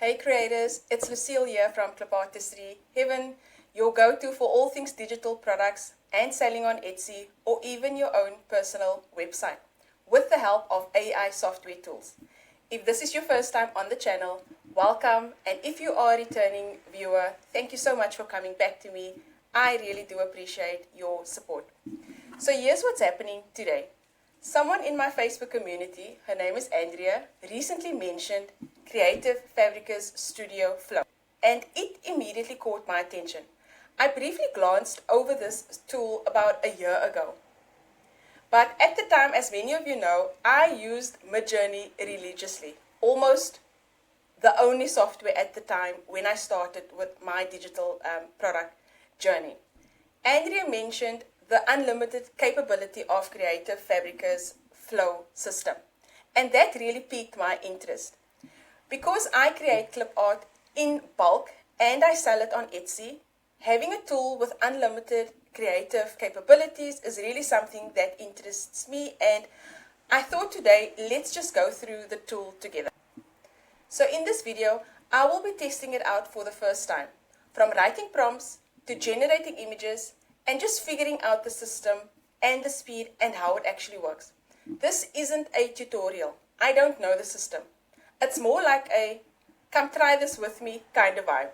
Hey creators, it's Lucille here from Clipart Heaven, your go-to for all things digital products and selling on Etsy or even your own personal website with the help of AI software tools. If this is your first time on the channel, welcome, and if you are a returning viewer, thank you so much for coming back to me. I really do appreciate your support. So here's what's happening today. Someone in my Facebook community, her name is Andrea, recently mentioned Creative Fabrica's Studio Flow, and it immediately caught my attention. I briefly glanced over this tool about a year ago. But at the time, as many of you know, I used Midjourney religiously, almost the only software at the time when I started with my digital product journey. Andrea mentioned the unlimited capability of Creative Fabrica's Flow system, and that really piqued my interest. Because I create clip art in bulk and I sell it on Etsy, having a tool with unlimited creative capabilities is really something that interests me, and I thought today let's just go through the tool together. So in this video, I will be testing it out for the first time, from writing prompts to generating images and just figuring out the system and the speed and how it actually works. This isn't a tutorial. I don't know the system. It's more like a come try this with me kind of vibe.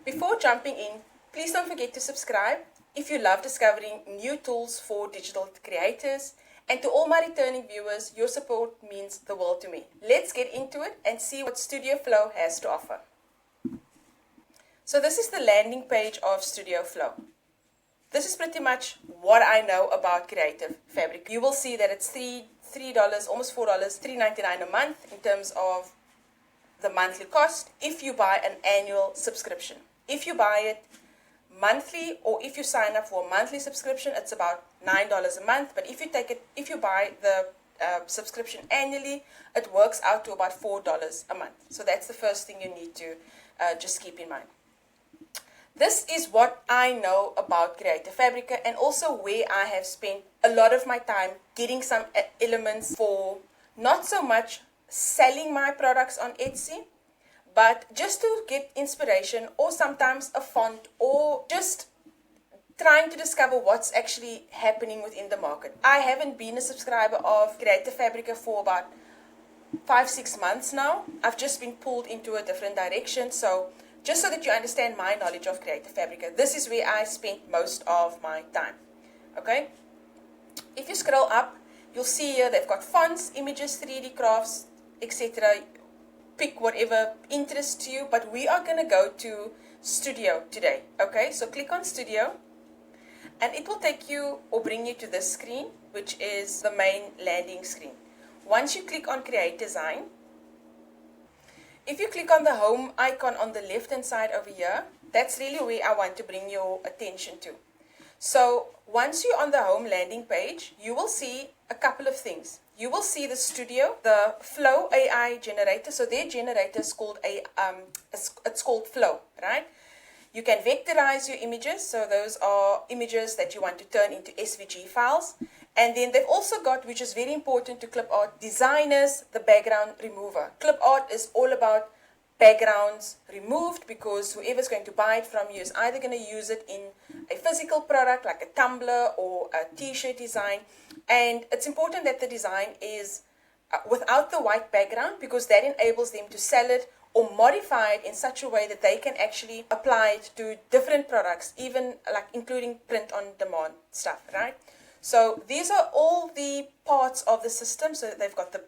Before jumping in, please don't forget to subscribe if you love discovering new tools for digital creators. And to all my returning viewers, your support means the world to me. Let's get into it and see what Studio Flow has to offer. So this is the landing page of Studio Flow. This is pretty much what I know about Creative Fabric. You will see that it's $3, almost $4, $3.99 a month in terms of the monthly cost if you buy an annual subscription. If you buy it monthly or if you sign up for a monthly subscription, it's about $9 a month. But if you buy the subscription annually, it works out to about $4 a month. So that's the first thing you need to just keep in mind. This is what I know about Creative Fabrica and also where I have spent a lot of my time getting some elements for not so much selling my products on Etsy, but just to get inspiration or sometimes a font or just trying to discover what's actually happening within the market. I haven't been a subscriber of Creative Fabrica for about 5-6 months now. I've just been pulled into a different direction. So just so that you understand my knowledge of Creative Fabrica, this is where I spent most of my time. Okay? If you scroll up, you'll see here they've got fonts, images, 3D crafts, etc. Pick whatever interests you, but we are going to go to Studio today. Okay? So click on Studio, and it will take you or bring you to this screen, which is the main landing screen. Once you click on Create Design, if you click on the home icon on the left hand side over here, that's really where I want to bring your attention to. So once you're on the home landing page, you will see a couple of things. You will see the studio, the Flow AI Generator. So their generator is called it's called Flow, right? You can vectorize your images. So those are images that you want to turn into SVG files. And then they've also got, which is very important to clip art designers, the background remover. Clip art is all about backgrounds removed because whoever's going to buy it from you is either going to use it in a physical product like a tumbler or a t-shirt design. And it's important that the design is without the white background because that enables them to sell it or modify it in such a way that they can actually apply it to different products, even like including print on demand stuff, right? So these are all the parts of the system. So they've got the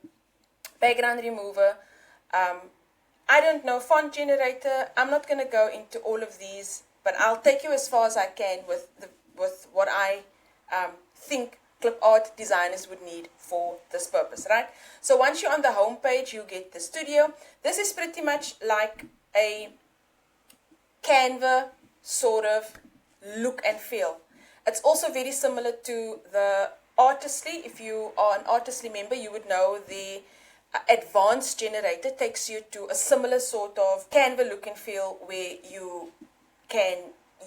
background remover, I don't know, font generator. I'm not going to go into all of these, but I'll take you as far as I can with what I think clip art designers would need for this purpose, right? So once you're on the home page, you get the studio. This is pretty much like a Canva sort of look and feel. It's also very similar to the Artistly. If you are an Artistly member, you would know the advanced generator takes you to a similar sort of Canva look and feel where you can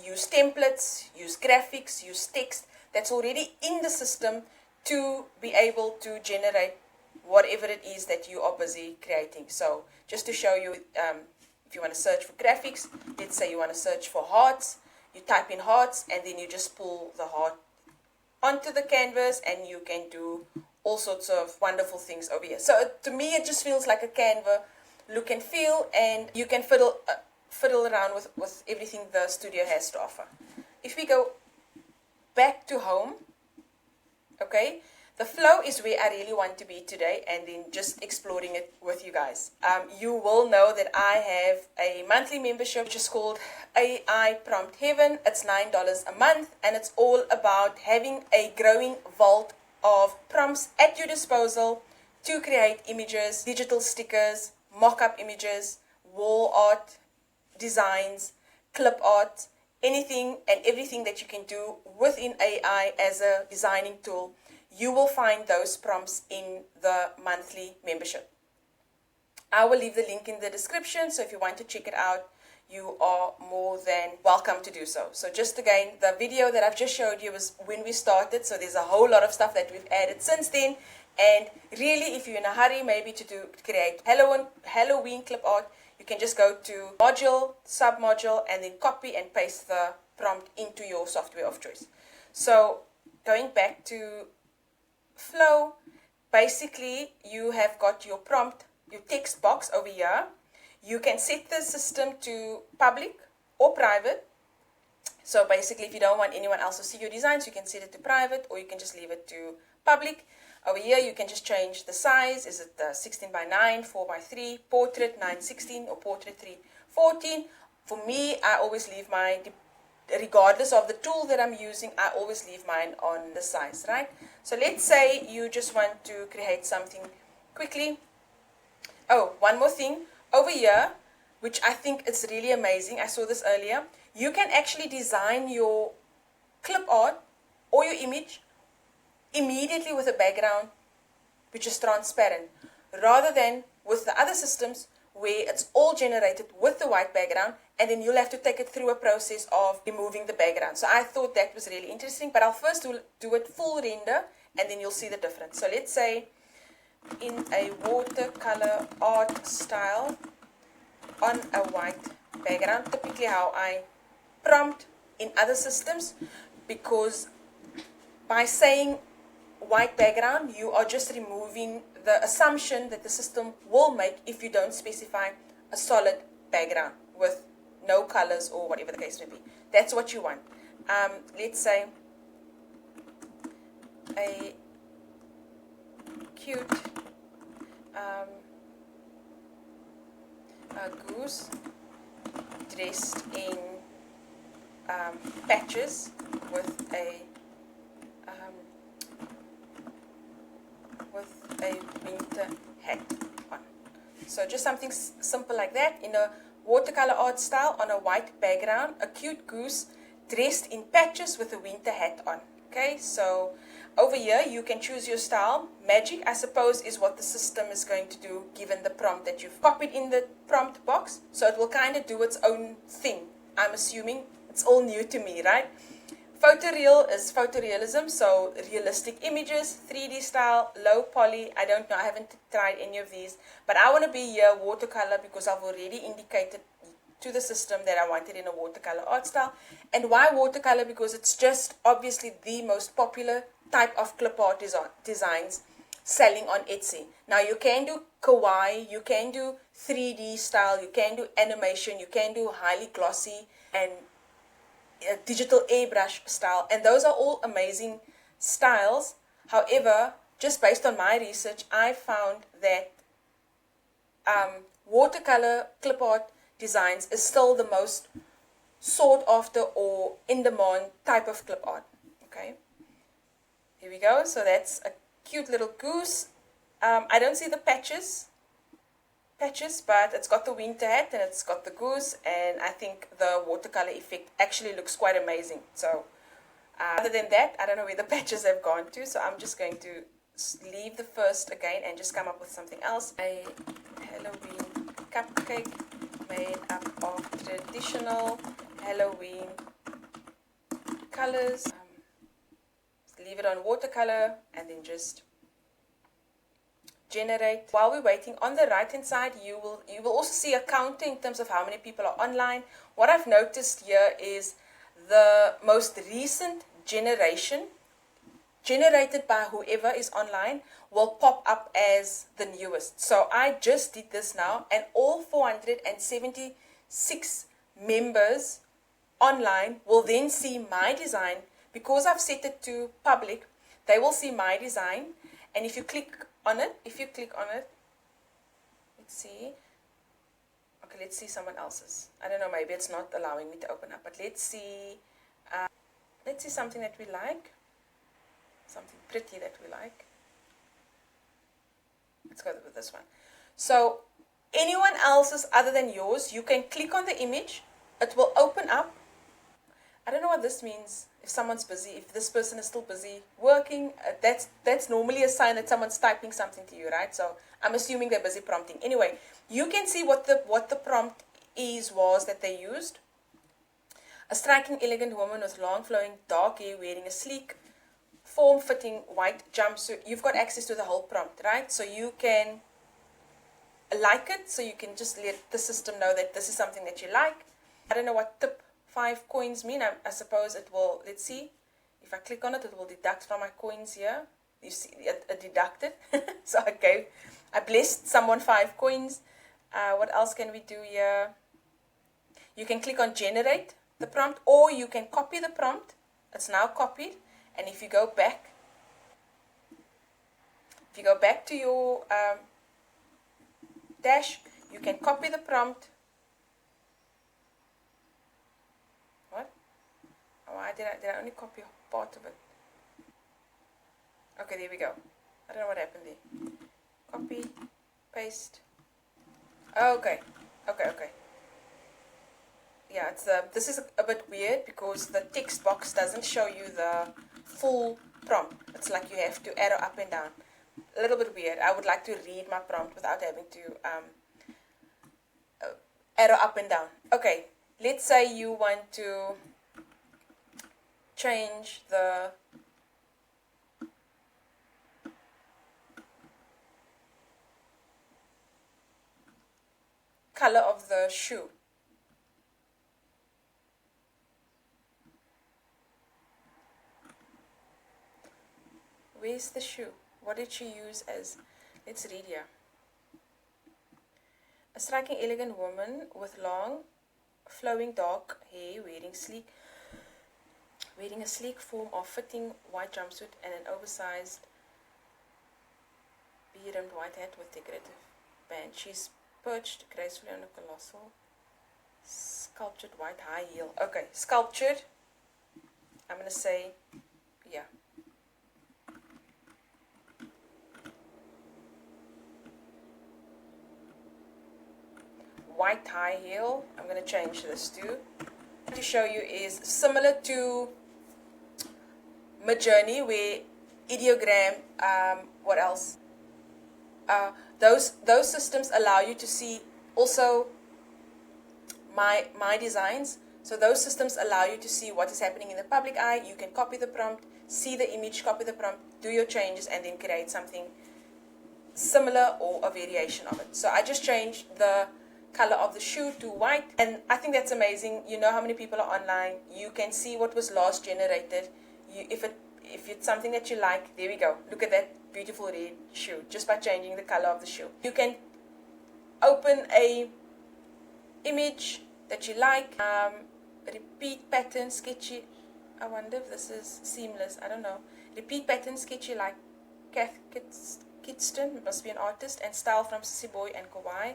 use templates, use graphics, use text that's already in the system to be able to generate whatever it is that you are busy creating. So just to show you If you want to search for graphics, let's say you want to search for hearts, you type in hearts and then you just pull the heart onto the canvas and you can do all sorts of wonderful things over here. So to me it just feels like a Canva look and feel, and you can fiddle around with everything the studio has to offer. If we go back to home, okay, the flow is where I really want to be today, and then just exploring it with you guys. You will know that I have a monthly membership which is called AI Prompt Heaven. It's $9 a month, and it's all about having a growing vault of prompts at your disposal to create images, digital stickers, mock-up images, wall art, designs, clip art, anything and everything that you can do within AI as a designing tool. You will find those prompts in the monthly membership. I will leave the link in the description, so if you want to check it out, you are more than welcome to do so. So just again, the video that I've just showed you was when we started, so there's a whole lot of stuff that we've added since then. And really, if you're in a hurry maybe to create Halloween clip art, you can just go to module, submodule, and then copy and paste the prompt into your software of choice. So going back to flow, basically you have got your prompt, your text box over here. You can set the system to public or private. So basically, if you don't want anyone else to see your designs, you can set it to private, or you can just leave it to public. Over here, you can just change the size. Is it 16 by 9, 4 by 3, portrait 9:16, or portrait 3:14? For me, I always leave mine, regardless of the tool that I'm using, I always leave mine on the size, right? So let's say you just want to create something quickly. Oh, one more thing. Over here, which I think is really amazing, I saw this earlier, you can actually design your clip art or your image immediately with a background which is transparent, rather than with the other systems where it's all generated with the white background and then you'll have to take it through a process of removing the background. So I thought that was really interesting, but I'll first do it full render and then you'll see the difference. So let's say in a watercolor art style on a white background, typically how I prompt in other systems, because by saying white background, you are just removing the assumption that the system will make if you don't specify a solid background with no colors or whatever the case may be. That's what you want. Let's say a cute a goose dressed in patches with a winter hat on. So just something simple like that in a watercolor art style on a white background, a cute goose dressed in patches with a winter hat on. Okay, so over here you can choose your style. Magic, I suppose, is what the system is going to do given the prompt that you've copied in the prompt box. So it will kind of do its own thing. I'm assuming it's all new to me, right? Photoreal is photorealism, so realistic images, 3D style, low poly. I don't know, I haven't tried any of these, but I want to be here watercolor because I've already indicated to the system that I want it in a watercolor art style. And why watercolor? Because it's just obviously the most popular type of clip art designs selling on Etsy. Now you can do kawaii, you can do 3D style, you can do animation, you can do highly glossy and digital airbrush style, and those are all amazing styles. However, just based on my research, I found that watercolor clip art designs is still the most sought after or in demand type of clip art. Okay, here we go. So that's a cute little goose. I don't see the patches, but it's got the winter hat and it's got the goose, and I think the watercolor effect actually looks quite amazing. So other than that, I don't know where the patches have gone to, so I'm just going to leave the first again and just come up with something else. A Halloween cupcake made up of traditional Halloween colors. Leave it on watercolor and then just generate. While we're waiting, on the right hand side you will also see a counter in terms of how many people are online. What I've noticed here is the most recent generation generated by whoever is online will pop up as the newest. So I just did this now, and all 476 members online will then see my design. Because I've set it to public, they will see my design. And if you click on it, let's see. Okay, let's see someone else's. I don't know, maybe it's not allowing me to open up, but let's see something that we like. Something pretty that we like. Let's go with this one. So anyone else's other than yours, you can click on the image. It will open up. I don't know what this means. If someone's busy, if this person is still busy working, that's normally a sign that someone's typing something to you, right? So I'm assuming they're busy prompting. Anyway, you can see what the prompt was that they used. A striking, elegant woman with long flowing dark hair wearing a sleek, form-fitting white jumpsuit. You've got access to the whole prompt, right? So you can like it, so you can just let the system know that this is something that you like. I don't know what tip 5 coins mean. I suppose it will, let's see. If I click on it, it will deduct from my coins here. You see, it deducted. So I blessed someone 5 coins. What else can we do here? You can click on generate the prompt, or you can copy the prompt. It's now copied. And if you go back to your dash, you can copy the prompt. What? Oh, did I only copy part of it? Okay, there we go. I don't know what happened there. Copy, paste. Okay. Yeah, this is a bit weird because the text box doesn't show you the full prompt. It's like you have to arrow up and down. A little bit weird. I would like to read my prompt without having to arrow up and down. Okay, let's say you want to change the color of the shoe. Where's the shoe? What did she use as? Let's read here. A striking, elegant woman with long, flowing dark hair, wearing a sleek form of fitting white jumpsuit and an oversized bee-rimmed white hat with decorative band. She's perched gracefully on a colossal, sculptured white high heel. Okay, sculptured. I'm gonna say, yeah. White high heel. I'm going to change this to show you is similar to Midjourney, where Ideogram, what else? Those systems allow you to see also my designs. So those systems allow you to see what is happening in the public eye. You can copy the prompt, see the image, copy the prompt, do your changes, and then create something similar or a variation of it. So I just changed the color of the shoe to white, and I think that's amazing. You know how many people are online. You can see what was last generated. If it's something that you like, there we go. Look at that beautiful red shoe just by changing the color of the shoe. You can open a image that you like, repeat pattern, sketchy. I wonder if this is seamless. I don't know. Repeat pattern, sketchy like Kath Kittl, must be an artist, and style from Sissy Boy and Kawaii.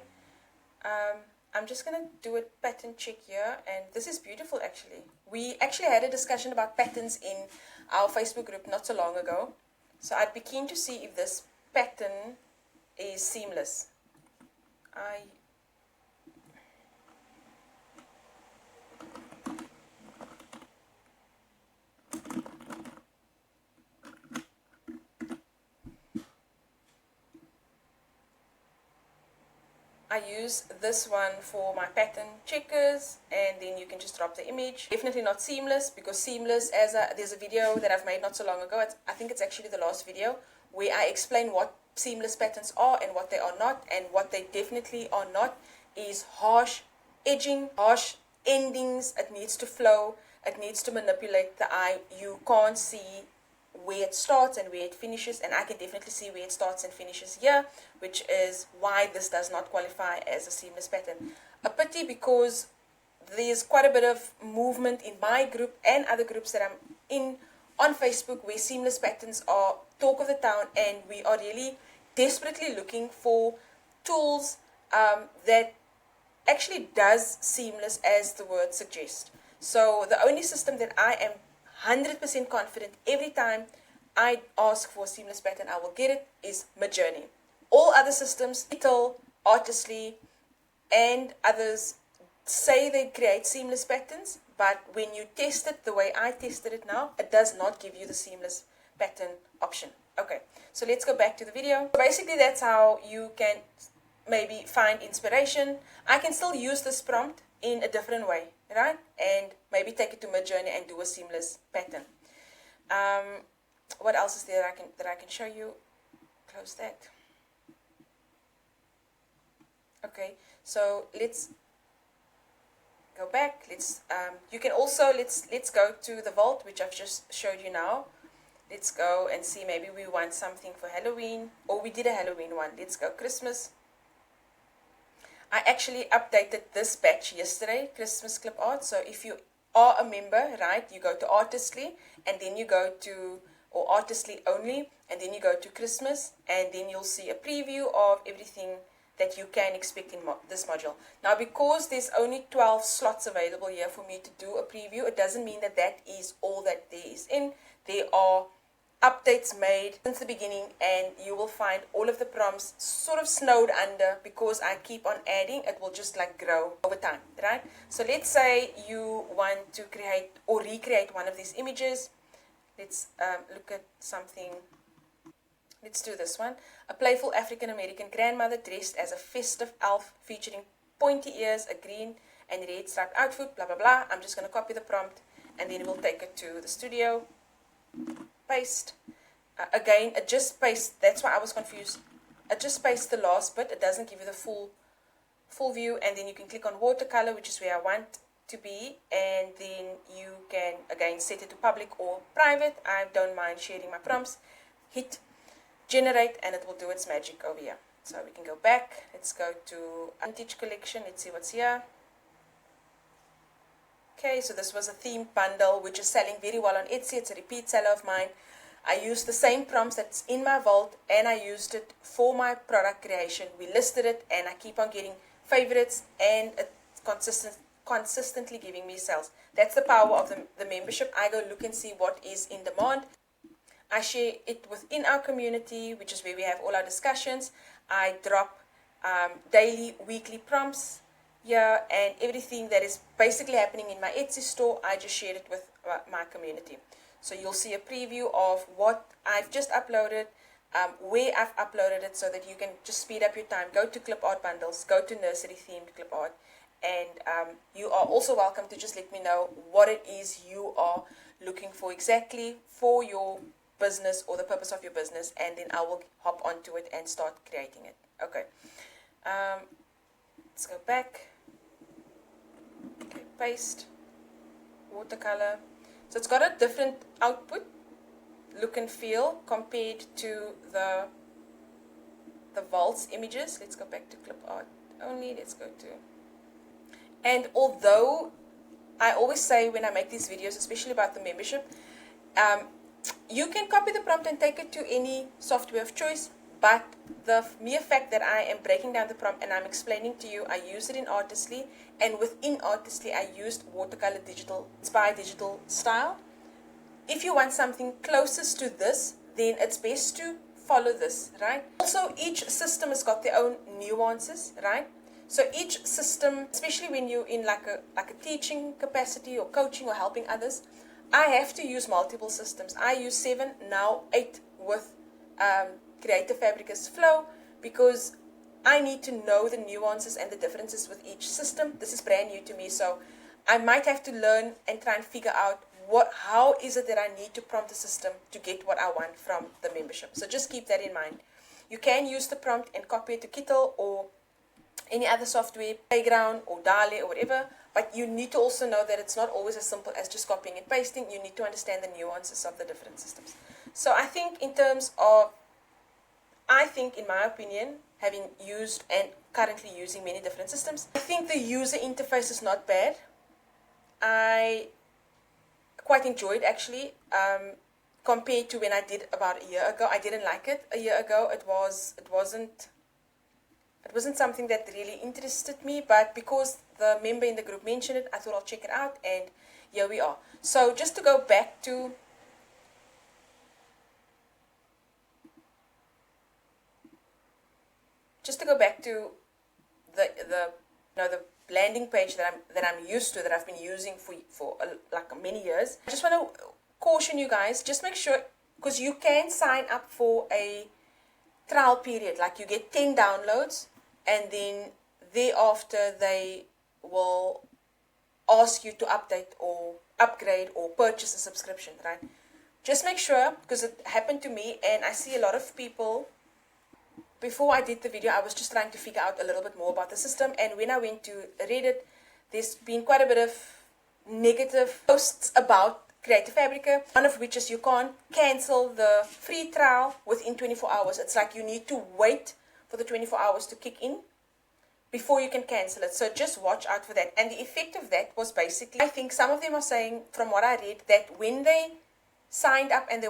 I'm just going to do a pattern check here, and this is beautiful actually. We actually had a discussion about patterns in our Facebook group not so long ago, so I'd be keen to see if this pattern is seamless. I use this one for my pattern checkers, and then you can just drop the image. Definitely not seamless, because seamless, there's a video that I've made not so long ago. I think it's actually the last video where I explain what seamless patterns are and what they are not, and what they definitely are not is harsh edging, harsh endings. It needs to flow, it needs to manipulate the eye. You can't see where it starts and where it finishes, and I can definitely see where it starts and finishes here, which is why this does not qualify as a seamless pattern. A pity, because there's quite a bit of movement in my group and other groups that I'm in on Facebook where seamless patterns are talk of the town, and we are really desperately looking for tools that actually does seamless as the word suggests. So the only system that I am 100% confident every time I ask for a seamless pattern I will get it is Midjourney. All other systems, Kittl, Artistly, and others say they create seamless patterns, but when you test it the way I tested it now, it does not give you the seamless pattern option. Okay, so let's go back to the video. Basically, that's how you can maybe find inspiration. I can still use this prompt in a different way, right? And maybe take it to Midjourney and do a seamless pattern. What else is there that I can show you? Close that. Okay, so let's go back. You can also let's go to the vault, which I've just showed you now. Let's go and see, maybe we want something for Halloween, or we did a Halloween one. Let's go Christmas. I actually updated this batch yesterday, Christmas clip art. So if you are a member, right, you go to Artistly, and then you go to, or Artistly only, and then you go to Christmas, and then you'll see a preview of everything that you can expect in this module. Now, because there's only 12 slots available here for me to do a preview, it doesn't mean that that is all that there is in. There are updates made since the beginning, and you will find all of the prompts sort of snowed under because I keep on adding. It will just like grow over time, right? So let's say you want to create or recreate one of these images. Let's look at something. Let's do this one. A playful African-American grandmother dressed as a festive elf featuring pointy ears, a green and red striped outfit, blah, blah, blah. I'm just going to copy the prompt, and then we'll take it to the studio. Paste. Again, it just pastes. That's why I was confused. It just pastes the last bit. It doesn't give you the full view. And then you can click on watercolor, which is where I want to be. And then you can, again, set it to public or private. I don't mind sharing my prompts. Hit generate, and it will do its magic over here. So we can go back. Let's go to Vintage Collection. Let's see what's here. Okay, so this was a themed bundle which is selling very well on Etsy. It's a repeat seller of mine. I used the same prompts that's in my vault, and I used it for my product creation. We listed it, and I keep on getting favorites, and it's consistently giving me sales. That's the power of the membership. I go look and see what is in demand. I share it within our community, which is where we have all our discussions. I drop daily, weekly prompts here, and everything that is basically happening in my Etsy store, I just share it with my community. So you'll see a preview of what I've just uploaded, where I've uploaded it, so that you can just speed up your time. Go to clip art bundles, go to nursery themed clip art, and you are also welcome to just let me know what it is you are looking for exactly for your business or the purpose of your business, and then I will hop onto it and start creating it. Okay, let's go back. Okay, paste, watercolor. So it's got a different output, look and feel compared to the vault's images. Let's go back to clip art only. Let's go to, and although I always say when I make these videos, especially about the membership, you can copy the prompt and take it to any software of choice, but the mere fact that I am breaking down the prompt and I'm explaining to you, I use it in Artistly, and within Artistly I used watercolor digital, inspired digital style. If you want something closest to this, then it's best to follow this, right? Also, each system has got their own nuances, right? So each system, especially when you're in like a teaching capacity or coaching or helping others, I have to use multiple systems. I use 7, now 8 with Creative Fabrica's Flow, because I need to know the nuances and the differences with each system. This is brand new to me, so I might have to learn and try and figure out how is it that I need to prompt the system to get what I want from the membership. So just keep that in mind. You can use the prompt and copy it to Kittl or any other software, Playground or Dali or whatever, but you need to also know that it's not always as simple as just copying and pasting. You need to understand the nuances of the different systems. So I think in my opinion, having used and currently using many different systems, I think the user interface is not bad. I quite enjoyed actually, compared to when I did about a year ago. I didn't like it a year ago. It wasn't something that really interested me, but because the member in the group mentioned it, I thought I'll check it out, and here we are. So just to go back to the landing page that I'm used to, that I've been using for like many years. I just want to caution you guys, just make sure, because you can sign up for a trial period, like you get 10 downloads, and then thereafter they will ask you to update or upgrade or purchase a subscription, right? Just make sure, because it happened to me, and I see a lot of people. Before I did the video, I was just trying to figure out a little bit more about the system, and when I went to Reddit, there's been quite a bit of negative posts about Creative Fabrica, one of which is you can't cancel the free trial within 24 hours. It's like you need to wait for the 24 hours to kick in before you can cancel it. So just watch out for that. And the effect of that was basically, I think some of them are saying, from what I read, that when they signed up and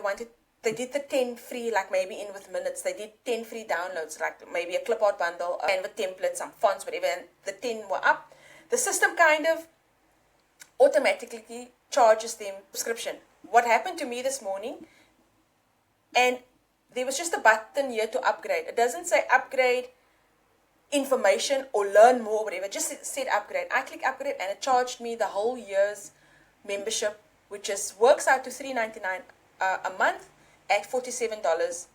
they did the 10 free, like maybe in with minutes, they did 10 free downloads, like maybe a Clipart bundle, and with templates, some fonts, whatever, and the 10 were up. The system kind of automatically charges them subscription. What happened to me this morning, and there was just a button here to upgrade. It doesn't say upgrade information or learn more, whatever. It just said upgrade. I click upgrade, and it charged me the whole year's membership, which works out to $3.99 a month at $47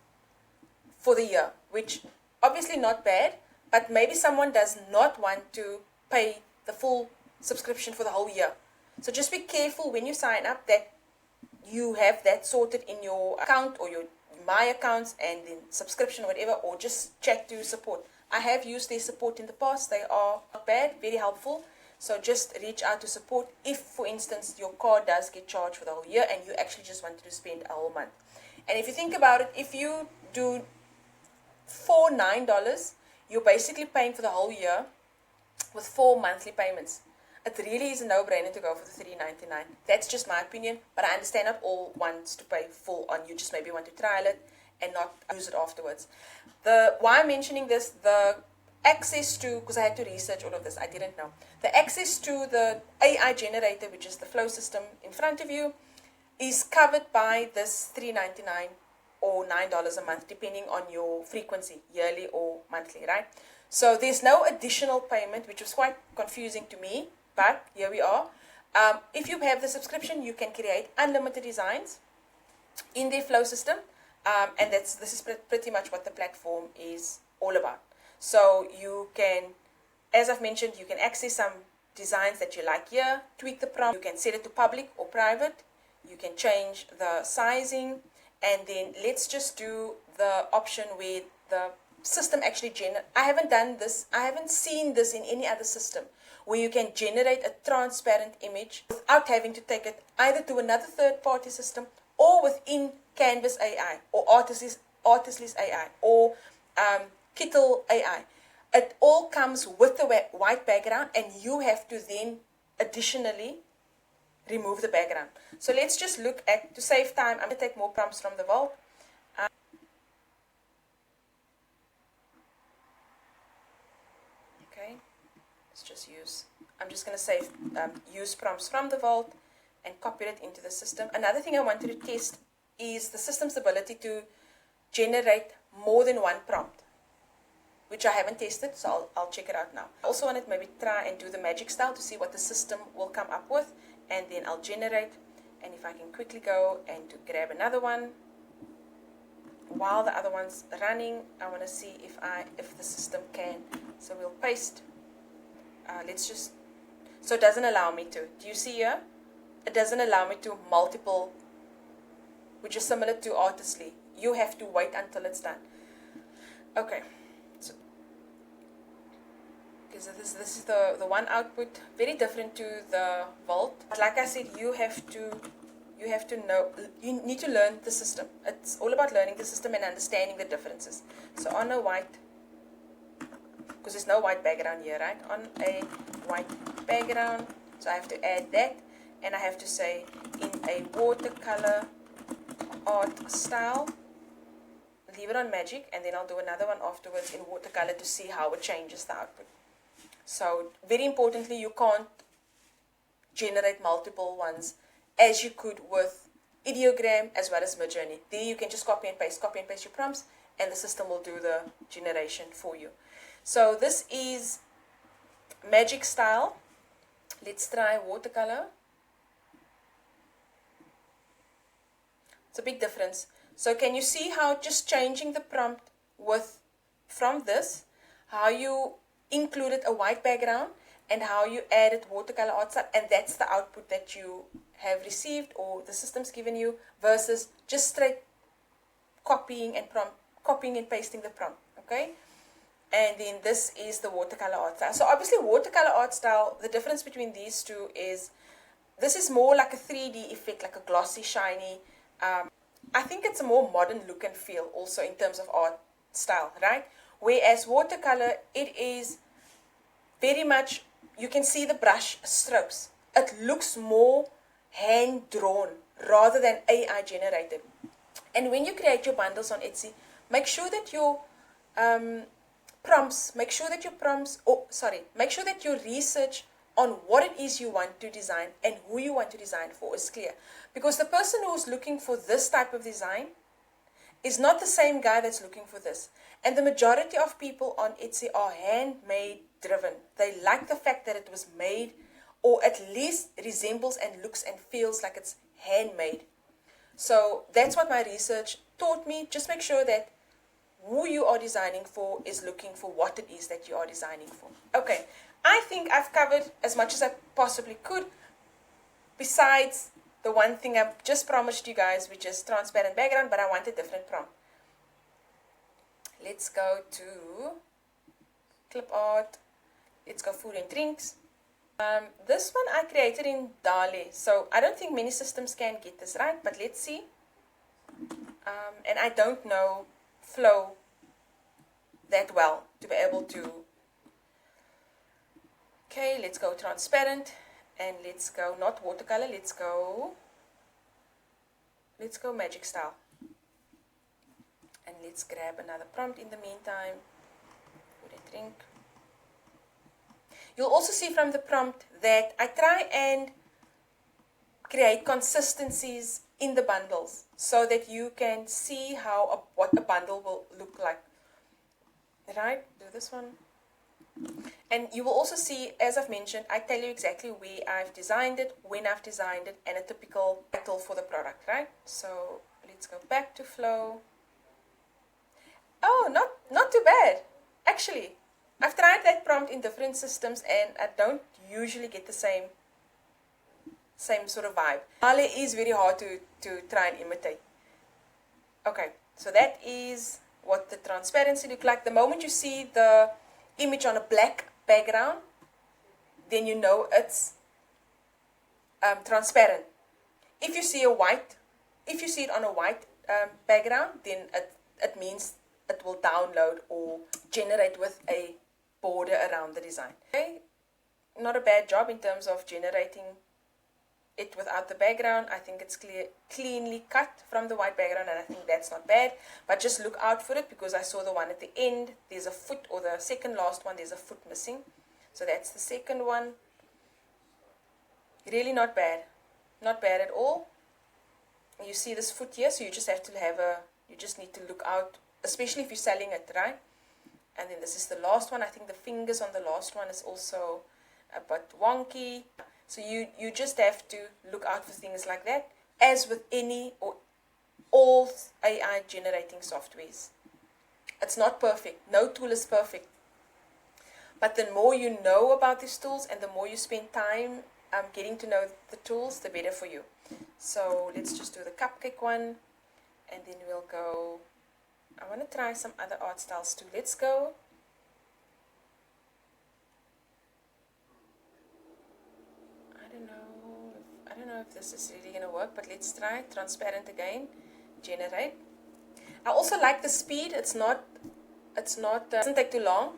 for the year, which obviously not bad, but maybe someone does not want to pay the full subscription for the whole year. So just be careful when you sign up that you have that sorted in your account or your My accounts and then subscription or whatever, or just chat to support. I have used their support in the past. They are not bad, very helpful. So just reach out to support if, for instance, your card does get charged for the whole year and you actually just wanted to spend a whole month. And if you think about it, if you do for $9, you're basically paying for the whole year with 4 monthly payments. It really is a no-brainer to go for the $3.99. That's just my opinion, but I understand not all wants to pay full on. You just maybe want to trial it and not use it afterwards. Why I'm mentioning this, the access to, because I had to research all of this, I didn't know. The access to the AI generator, which is the flow system in front of you, is covered by this $3.99 or $9 a month, depending on your frequency, yearly or monthly, right? So there's no additional payment, which was quite confusing to me, but here we are. If you have the subscription, you can create unlimited designs in their flow system, and this is pretty much what the platform is all about. So you can, as I've mentioned, you can access some designs that you like here, tweak the prompt, you can set it to public or private, you can change the sizing, and then let's just do the option where the system actually I haven't seen this in any other system, where you can generate a transparent image without having to take it either to another third-party system or within CanvaAI or Artistly's AI or Kittl AI. It all comes with the white background, and you have to then additionally remove the background. So let's just look at, to save time, I'm going to take more prompts from the vault. Okay, let's just I'm just going to save, use prompts from the vault and copy it into the system. Another thing I wanted to test is the system's ability to generate more than one prompt, which I haven't tested, so I'll check it out now. I also wanted to maybe try and do the magic style to see what the system will come up with, and then I'll generate. And if I can quickly go and to grab another one while the other one's running, I want to see if the system can. So we'll paste. So it doesn't allow me to. Do you see here? It doesn't allow me to multiple, which is similar to Artistly. You have to wait until it's done. Okay, so because this is the one output, very different to the Volt. But like I said, you have to know, you need to learn the system. It's all about learning the system and understanding the differences. So on a white, because there's no white background here, right? On a white background, so I have to add that, and I have to say in a watercolor art style, leave it on magic, and then I'll do another one afterwards in watercolor to see how it changes the output. So very importantly, you can't generate multiple ones as you could with Ideogram as well as Midjourney. There you can just copy and paste your prompts, and the system will do the generation for you. So this is magic style. Let's try watercolor. It's a big difference. So can you see how just changing the prompt from this, how you included a white background and how you added watercolor art style, and that's the output that you have received or the system's given you, versus just straight copying and pasting the prompt, okay? And then this is the watercolor art style. So obviously watercolor art style, the difference between these two is this is more like a 3D effect, like a glossy, shiny. I think it's a more modern look and feel also in terms of art style, right? Whereas watercolor, it is very much, you can see the brush strokes. It looks more hand-drawn rather than AI generated. And when you create your bundles on Etsy, make sure that your make sure that your research on what it is you want to design and who you want to design for is clear. Because the person who's looking for this type of design is not the same guy that's looking for this. And the majority of people on Etsy are handmade driven. They like the fact that it was made, or at least resembles and looks and feels like it's handmade. So that's what my research taught me. Just make sure that who you are designing for is looking for what it is that you are designing for. Okay, I think I've covered as much as I possibly could, besides the one thing I've just promised you guys, which is transparent background, but I want a different prompt. Let's go to Clipart. Let's go food and drinks. This one I created in DALL-E, so I don't think many systems can get this right, but let's see. And I don't know Flow that well to be able to. Okay, let's go transparent, and let's go not watercolor, let's go magic style. And let's grab another prompt in the meantime. Food and drink. You'll also see from the prompt that I try and create consistencies in the bundles so that you can see what a bundle will look like. Right? Do this one. And you will also see, as I've mentioned, I tell you exactly where I've designed it, when I've designed it, and a typical title for the product, right? So let's go back to Flow. Oh, not too bad. Actually, I've tried that prompt in different systems and I don't usually get the same sort of vibe. DALL-E is very hard to try and imitate. Okay, so that is what the transparency look like. The moment you see the image on a black background, then you know it's transparent. If you see it on a white background, then it means it will download or generate with a border around the design. Okay, not a bad job in terms of generating it without the background. I think it's cleanly cut from the white background, and I think that's not bad. But just look out for it, because I saw the one at the end, there's a foot, or the second last one, there's a foot missing. So that's the second one. Really not bad. Not bad at all. You see this foot here, so you just have to you just need to look out, especially if you're selling it, right? And then this is the last one. I think the fingers on the last one is also a bit wonky. So you just have to look out for things like that, as with any or all AI generating softwares. It's not perfect. No tool is perfect. But the more you know about these tools and the more you spend time getting to know the tools, the better for you. So let's just do the cupcake one, and then we'll go I want to try some other art styles too. Let's go. I don't know if this is really going to work, but let's try transparent again. Generate. I also like the speed. It's not doesn't take too long.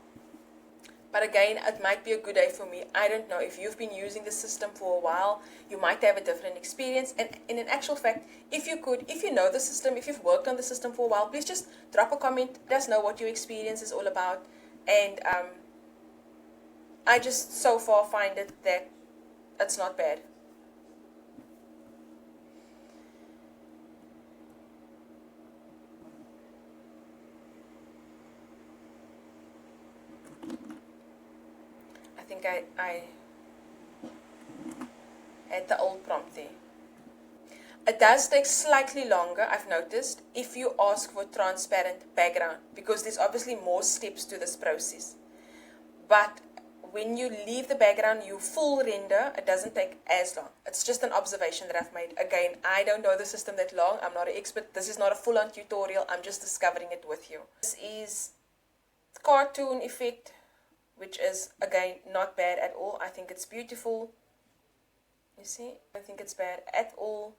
But again, it might be a good day for me. I don't know. If you've been using the system for a while, you might have a different experience. And in an actual fact, if you know the system, if you've worked on the system for a while, please just drop a comment. Let us know what your experience is all about. And I just so far find it that it's not bad. I think I had the old prompt there. It does take slightly longer, I've noticed, if you ask for transparent background, because there's obviously more steps to this process. But when you leave the background, you full render, it doesn't take as long. It's just an observation that I've made. Again, I don't know the system that long. I'm not an expert. This is not a full-on tutorial. I'm just discovering it with you. This is cartoon effect, which is, again, not bad at all. I think it's beautiful. You see? I think it's bad at all.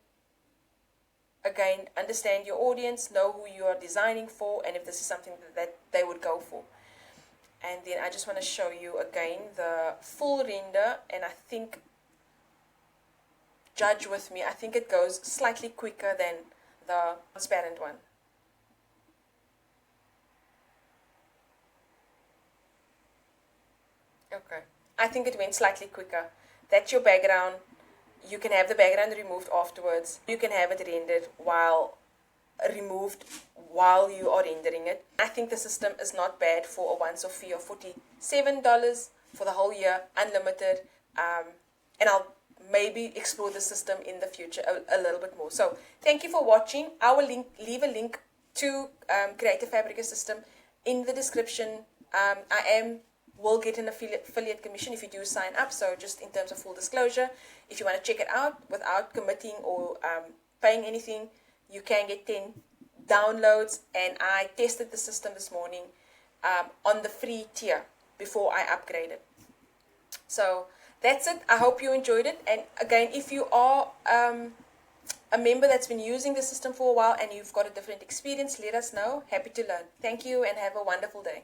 Again, understand your audience, know who you are designing for, and if this is something that they would go for. And then I just want to show you again the full render, and I think, judge with me, I think it goes slightly quicker than the transparent one. Okay, I think it went slightly quicker. That's your background. You can have the background removed afterwards. You can have it rendered removed while you are rendering it. I think the system is not bad for a once-off fee of $47 for the whole year, unlimited. And I'll maybe explore the system in the future a little bit more. So thank you for watching. I will leave a link to create a Fabrica system in the description. Will get an affiliate commission if you do sign up. So just in terms of full disclosure, if you want to check it out without committing or paying anything, you can get 10 downloads. And I tested the system this morning on the free tier before I upgraded. So that's it. I hope you enjoyed it. And again, if you are a member that's been using the system for a while and you've got a different experience, let us know. Happy to learn. Thank you and have a wonderful day.